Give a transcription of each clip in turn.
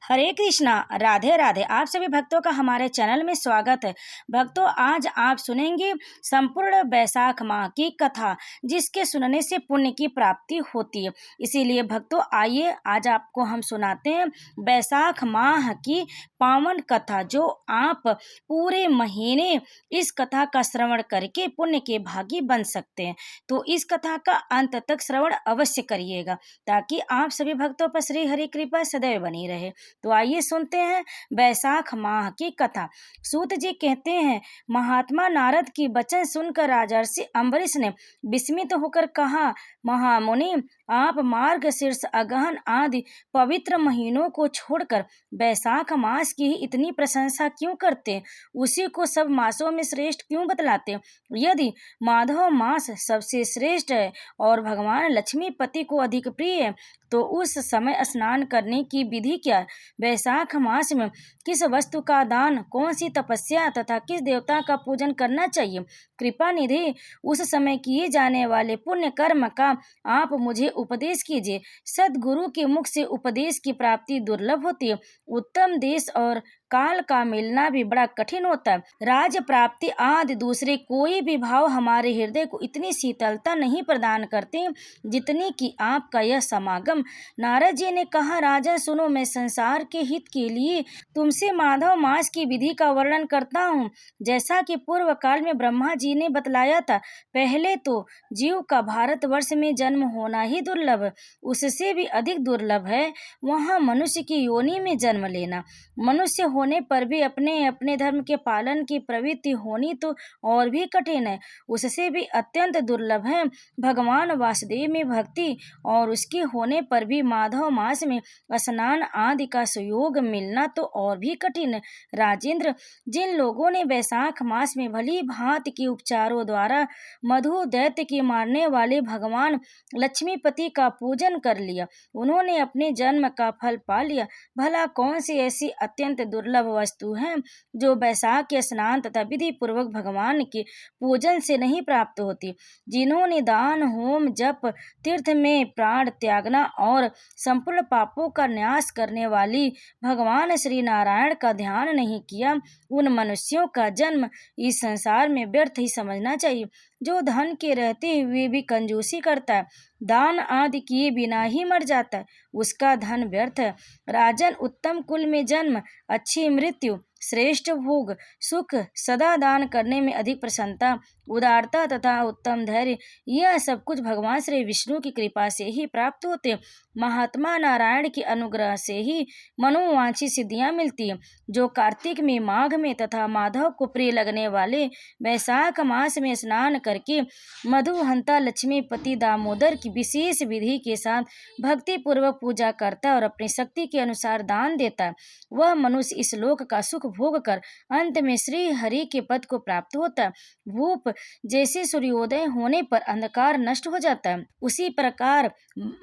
हरे कृष्णा। राधे राधे। आप सभी भक्तों का हमारे चैनल में स्वागत है। भक्तों, आज आप सुनेंगे संपूर्ण बैसाख माह की कथा, जिसके सुनने से पुण्य की प्राप्ति होती है। इसीलिए भक्तों, आइए आज आपको हम सुनाते हैं बैसाख माह की पावन कथा, जो आप पूरे महीने इस कथा का श्रवण करके पुण्य के भागी बन सकते हैं। तो इस कथा का अंत तक श्रवण अवश्य करिएगा, ताकि आप सभी भक्तों पर श्री हरि कृपा सदैव बनी रहे। तो आइए सुनते हैं बैसाख माह की कथा। सूत जी कहते हैं, महात्मा नारद की वचन सुनकर राजर्षि अम्बरीश ने विस्मित होकर कहा, महामुनि, आप मार्ग शीर्ष अगहन आदि पवित्र महीनों को छोड़कर बैसाख मास की ही इतनी प्रशंसा क्यों करते? उसी को सब मासों में श्रेष्ठ क्यों बतलाते? यदि माधव मास सबसे श्रेष्ठ है और भगवान लक्ष्मीपति को अधिक प्रिय है, तो उस समय स्नान करने की विधि क्या है? बैसाख मास में किस वस्तु का दान, कौन सी तपस्या तथा किस देवता का पूजन करना चाहिए? कृपा निधि, उस समय किए जाने वाले पुण्य कर्म का आप मुझे उपदेश कीजिए। सद्गुरु के मुख से उपदेश की प्राप्ति दुर्लभ होती है। उत्तम देश और काल का मिलना भी बड़ा कठिन होता है। राज प्राप्ति आदि दूसरे कोई भी भाव हमारे हृदय को इतनी शीतलता नहीं प्रदान करते जितनी कि आपका यह समागम। नारद जी ने कहा, राजा सुनो, मैं संसार के हित के लिए तुमसे माधव मास की विधि का वर्णन करता हूँ। जैसा कि पूर्व काल में ब्रह्मा जी ने बतलाया था, पहले तो जीव का भारतवर्ष में जन्म होना ही दुर्लभ, उससे भी अधिक दुर्लभ है वहाँ मनुष्य की योनि में जन्म लेना। मनुष्य होने पर भी अपने अपने धर्म के पालन की प्रवृत्ति होनी तो और भी कठिन है। उससे भी अत्यंत दुर्लभ है भगवान वासुदेव में भक्ति, और उसके होने पर भी माधव मास में स्नान आदि का सुयोग मिलना तो और भी कठिन है। राजेंद्र, जिन लोगों ने बैसाख मास में भली भांति के उपचारों द्वारा मधु दैत्य के मारने वाले भगवान लक्ष्मीपति का पूजन कर लिया, उन्होंने अपने जन्म का फल पा लिया। भला कौन सी ऐसी अत्यंत दुर्लभ वस्तु है जो बैसाख के स्नान तथा विधि पूर्वक भगवान के पूजन से नहीं प्राप्त होती? जिन्होंने दान, होम, जप, तीर्थ में प्राण त्यागना और संपूर्ण पापों का न्यास करने वाली भगवान श्री नारायण का ध्यान नहीं किया, उन मनुष्यों का जन्म इस संसार में व्यर्थ ही समझना चाहिए। जो धन के रहते हुए भी कंजूसी करता है, दान आदि किए बिना ही मर जाता है, उसका धन व्यर्थ है। राजन, उत्तम कुल में जन्म, अच्छी मृत्यु, श्रेष्ठ भोग, सुख, सदा दान करने में अधिक प्रसन्नता, उदारता तथा उत्तम धैर्य, यह सब कुछ भगवान श्री विष्णु की कृपा से ही प्राप्त होते हैं। महात्मा नारायण के अनुग्रह से ही मनोवांछित सिद्धियां मिलती हैं। जो कार्तिक में, माघ में तथा माधव को प्रिय लगने वाले बैसाख मास में स्नान करके मधुहंता लक्ष्मीपति दामोदर की विशेष विधि के साथ भक्ति पूर्वक पूजा करता है और अपनी शक्ति के अनुसार दान देता है, वह मनुष्य इस लोक का सुख भोग कर अंत में श्री हरि के पद को प्राप्त होता है। भूप जैसे सूर्योदय होने पर अंधकार नष्ट हो जाता है, उसी प्रकार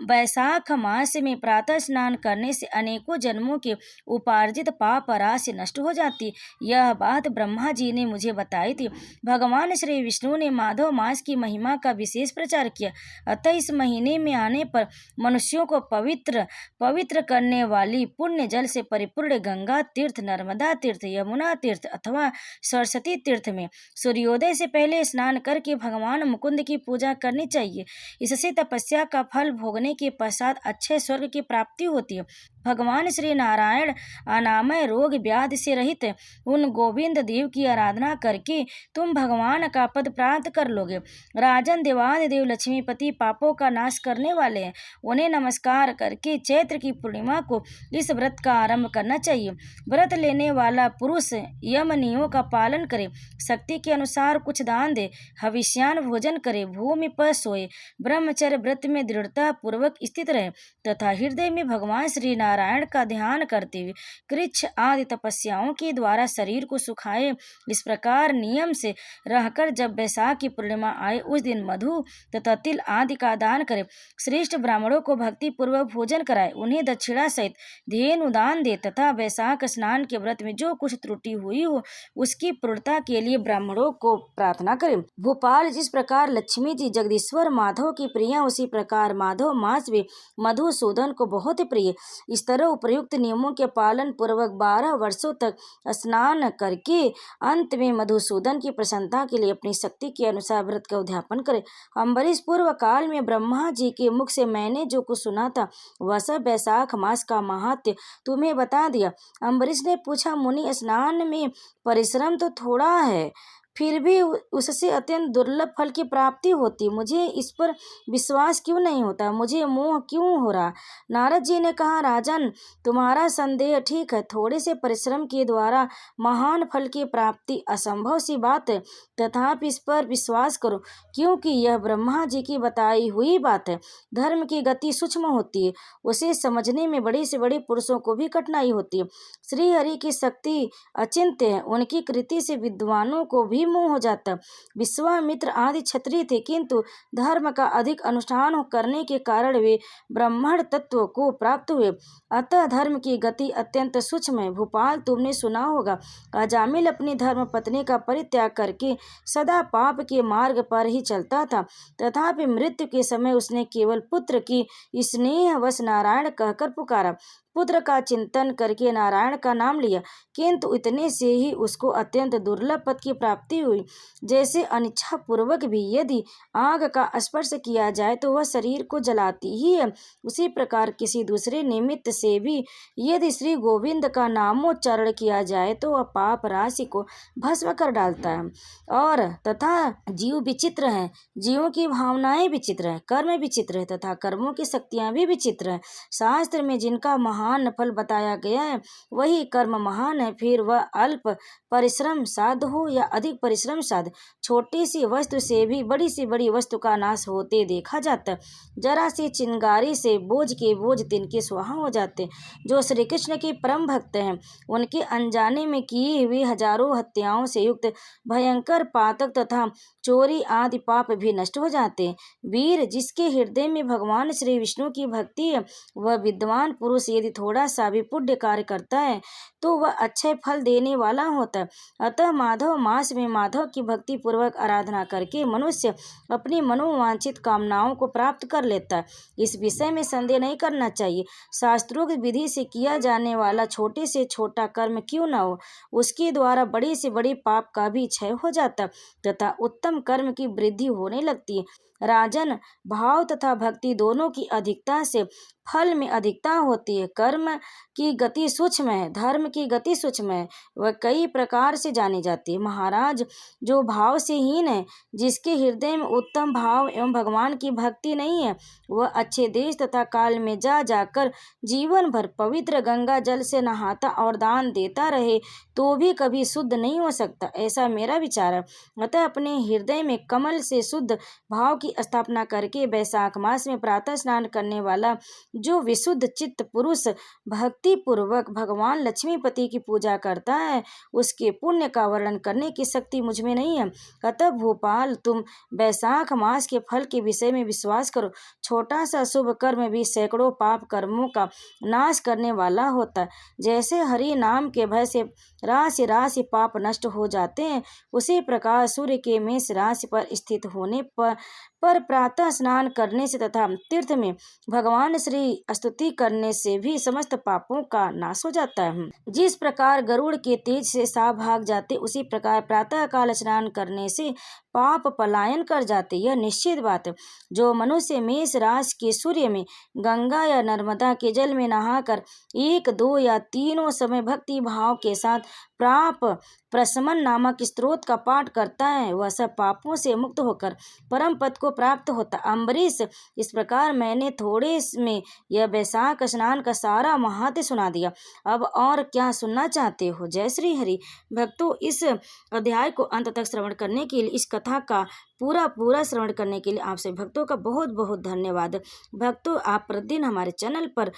बैसाख मास में प्रातः स्नान करने से अनेकों जन्मों के उपार्जित पाप राशि नष्ट हो जाती। यह बात ब्रह्मा जी ने मुझे बताई थी। भगवान श्री विष्णु ने माधव मास की महिमा का विशेष प्रचार किया, अतः इस महीने में आने पर मनुष्यों को पवित्र करने वाली पुण्य जल से परिपूर्ण गंगा तीर्थ, नर्मदा तीर्थ, यमुना तीर्थ अथवा सरस्वती तीर्थ में सूर्योदय से पहले स्नान करके भगवान मुकुंद की पूजा करनी चाहिए। इससे तपस्या का फल भोगने के पश्चात अच्छे स्वर्ग की प्राप्ति होती है। भगवान श्री नारायण अनामय रोग व्याधि से रहित उन गोविंद देव की आराधना करके तुम भगवान का पद प्राप्त कर लोगे। राजन, देवाधिदेव लक्ष्मीपति पापों का नाश करने वाले हैं, उन्हें नमस्कार करके चैत्र की पूर्णिमा को इस व्रत का आरंभ करना चाहिए। व्रत लेने वाला पुरुष यम नियमों का पालन करे, शक्ति के अनुसार कुछ दान दे, हविष्यान भोजन करे, भूमि पर सोए, ब्रह्मचर्य व्रत में दृढ़ता पूर्वक स्थित रहे तथा हृदय में भगवान श्री नारायण का ध्यान करते हुए कृच्छ आदि तपस्याओं के द्वारा शरीर को सुखाए। इस प्रकार नियम से रहकर जब बैसाख की पूर्णिमा आए, उस दिन मधु तथा तिल आदि का दान करे, श्रेष्ठ ब्राह्मणों को भक्ति पूर्वक भोजन कराए, उन्हें दक्षिणा सहित धेनु दान दे तथा बैसाख स्नान के व्रत में जो कुछ त्रुटि हुई हो उसकी पूर्णता के लिए ब्राह्मणों को प्रार्थना करें। भोपाल जिस प्रकार लक्ष्मी जी जगदीश्वर माधव की प्रिय, उसी प्रकार माधव मास भी मधुसूदन को बहुत प्रिय। इस तरह उपयुक्त नियमों के पालन पूर्वक 12 वर्षों तक स्नान करके अंत में मधुसूदन की प्रसन्नता के लिए अपनी शक्ति के अनुसार व्रत का उद्यापन करें। अम्बरीश पूर्व काल में ब्रह्मा जी के मुख से मैंने जो कुछ सुना था वह सब वैशाख मास का महात्म्य तुम्हें बता दिया। अम्बरीश ने पूछा, मुनि, स्नान में परिश्रम तो थोड़ा है, फिर भी उससे अत्यंत दुर्लभ फल की प्राप्ति होती, मुझे इस पर विश्वास क्यों नहीं होता, मुझे मोह क्यों हो रहा। नारद जी ने कहा, राजन, तुम्हारा संदेह ठीक है, थोड़े से परिश्रम के द्वारा महान फल की प्राप्ति असंभव सी बात है, तथापि इस पर विश्वास करो, क्योंकि यह ब्रह्मा जी की बताई हुई बात है। धर्म की गति सूक्ष्म होती है, उसे समझने में बड़े से बड़े पुरुषों को भी कठिनाई होती है। श्री हरि की शक्ति अचिंत्य है, उनकी कृति से विद्वानों को भी मोह हो जाता। विश्वामित्र आदि क्षत्रिय थे, किंतु धर्म का अधिक अनुष्ठान करने के कारण वे ब्राह्मण तत्व को प्राप्त हुए। अतः धर्म की गति अत्यंत सूक्ष्म है। भोपाल, तुमने सुना होगा, अजामिल अपनी धर्म पत्नी का परित्याग करके सदा पाप के मार्ग पर ही चलता था, तथापि मृत्यु के समय उसने केवल पुत्र की स्नेहवश नारायण कहकर पुकारा, पुत्र का चिंतन करके नारायण का नाम लिया, किंतु इतने से ही उसको अत्यंत दुर्लभ पद की प्राप्ति हुई। जैसे अनिच्छा पूर्वक भी यदि आग का स्पर्श किया जाए तो वह शरीर को जलाती ही है, उसी प्रकार किसी दूसरे निमित्त से भी यदि श्री गोविंद का नामोच्चारण किया जाए तो वह पाप राशि को भस्म कर डालता है। और तथा जीव विचित्र हैं, जीवों की भावनाएं विचित्र हैं, कर्म विचित्र है तथा कर्मों की शक्तियां भी विचित्र हैं। शास्त्र में जिनका महान फल बताया गया है वही कर्म महान है, फिर वह अल्प परिश्रम साध हो या अधिक परिश्रम साध, छोटी सी वस्तु से भी बड़ी से बड़ी वस्तु का नाश होते देखा जाता है। जरा सी चिंगारी से बोझ के बोझ तिनके स्वाहा हो जाते। जो श्री कृष्ण के परम भक्त हैं उनके अनजाने में किए हुए हजारों हत्याओं से युक्त भयंकर पातक तथा चोरी आदि पाप भी नष्ट हो जाते हैं। वीर, जिसके हृदय में भगवान श्री विष्णु की भक्ति है, वह विद्वान पुरुष यदि थोड़ा सा भी पुण्य कार्य करता है तो वह अच्छे फल देने वाला होता है। अतः माधव मास में माधव की भक्ति पूर्वक आराधना करके मनुष्य अपनी मनोवांछित कामनाओं को प्राप्त कर लेता है। इस विषय में संदेह नहीं करना चाहिए। शास्त्रोक्त विधि से किया जाने वाला छोटे से छोटा कर्म क्यों न हो, उसके द्वारा बड़ी से बड़ी पाप का भी क्षय हो जाता तथा उत्तम कर्म की वृद्धि होने लगती है। राजन, भाव तथा भक्ति दोनों की अधिकता से फल में अधिकता होती है। कर्म की गति सूक्ष्म है, धर्म की गति सूक्ष्म है, वह कई प्रकार से जानी जाती है। महाराज, जो भाव से हीन है, जिसके हृदय में उत्तम भाव एवं भगवान की भक्ति नहीं है, वह अच्छे देश तथा काल में जा जाकर जीवन भर पवित्र गंगा जल से नहाता और दान देता रहे तो भी कभी शुद्ध नहीं हो सकता, ऐसा मेरा विचार है। अतः अपने हृदय में कमल से शुद्ध भाव की स्थापना करके वैशाख मास में प्रातः स्नान करने वाला जो विशुद्ध चित्त पुरुष भक्ति पूर्वक भगवान लक्ष्मीपति की पूजा करता है, उसके पुण्य का वर्णन करने की शक्ति मुझ में नहीं है। अतः भोपाल, तुम वैशाख मास के फल के विषय में विश्वास करो। छोटा सा शुभ कर्म भी सैकड़ों पाप कर्मों का नाश करने वाला होता है। जैसे हरि नाम के भय से राशि राशि पाप नष्ट हो जाते हैं, उसी प्रकार सूर्य के मेष राशि पर स्थित होने पर प्रातः स्नान करने से तथा तीर्थ में भगवान श्री स्तुति करने से भी समस्त पापों का नाश हो जाता है। जिस प्रकार गरुड़ के तेज से सांप भाग जाते, उसी प्रकार प्रातः काल स्नान करने से पाप पलायन कर जाते, यह निश्चित बात है। जो मनुष्य मेष राशि के सूर्य में, गंगा या नर्मदा के जल में नहाकर 1, 2 या तीनों समय भक्ति भाव के साथ प्राप प्रशमन नामक स्त्रोत का पाठ करता है, वह सब पापों से मुक्त होकर परम पद को प्राप्त होता। अम्बरीश, इस प्रकार मैंने थोड़े में यह वैशाख स्नान का सारा महात्म्य सुना दिया। अब और क्या सुनना चाहते हो? जय श्री हरि। भक्तों, इस अध्याय को अंत तक श्रवण करने के लिए, इस कथा का पूरा श्रवण करने के लिए आप सभी भक्तों का बहुत बहुत धन्यवाद। भक्तों, आप प्रतिदिन हमारे चैनल पर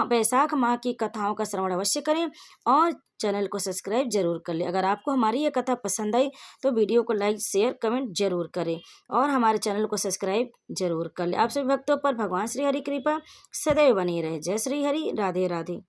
वैशाख माह की कथाओं का श्रवण अवश्य करें और चैनल को सब्सक्राइब जरूर कर लें। अगर आपको हमारी ये कथा पसंद आई तो वीडियो को लाइक, शेयर, कमेंट जरूर करें और हमारे चैनल को सब्सक्राइब जरूर कर लें। आप सभी भक्तों पर भगवान श्री हरि कृपा सदैव बनी रहे। जय श्री हरि। राधे राधे।